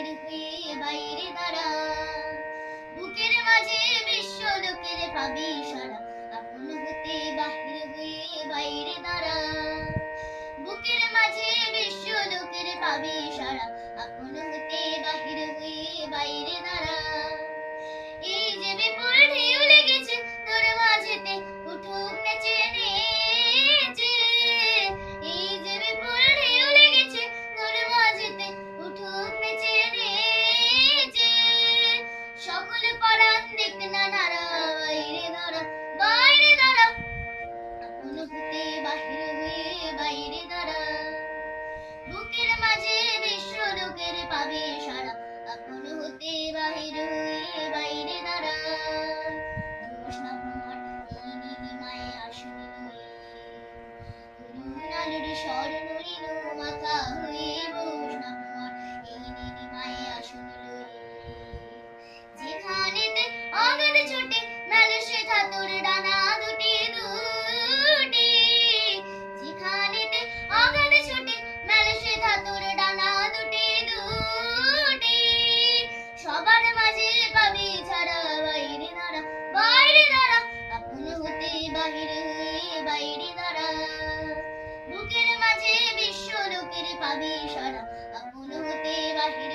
বাহির হয়ে বাইরে দাঁড়া, বুকের মাঝে বিশ্ব লোকের পাবি সারা, আপন হতে বাহির হয়ে বাইরে দাঁড়া, বুকের মাঝে বিশ্ব লোকের পাবি সারা, আপন হতে বাহির হয়ে বাইরে দাঁড়া। এই যে বিপুল ঢেউ লেগেছে তোর মাঝেতে, উঠুক নেচে নেচে, এই যে বিপুল ঢেউ লেগেছে তোর মাঝেতে, উঠুক নেচে নেচে, সকল পরাণ দিক না নাড়া, বাইরে দাঁড়া বাইরে দাঁড়া, আপন হতে বাহির হয়ে বাইরে দাঁড়া, বুকের মাঝে বিশ্ব লোকের পাবে সারা, আপন হতে বাহির হয়ে বাইরে দাঁড়া। দোষ না তোমার এই নীলিমায় আসনি লয়ে, তরুণ আলোর স্বর্ণ নীল মাথা হয়ে, দোষ না তোমার এই নীলিমায় আসনি লয়ে, যেখানেতে অগাধ ছোটে মেলে সেথা তোর ডানা দুটি দুটি, যেখানেতে অগাধ ছোটে মেলে সেথা তোর ডানা দুটি দুটি, সবার মাঝে পাবি ছাড়া, বাইরে দাঁড়া বাইরে দাঁড়া, আপন হতে বাহির হয়ে বাইরে দাঁড়া, বুকের মাঝে বিশ্ব লোকের পাবি সারা, আপন হতে বাহির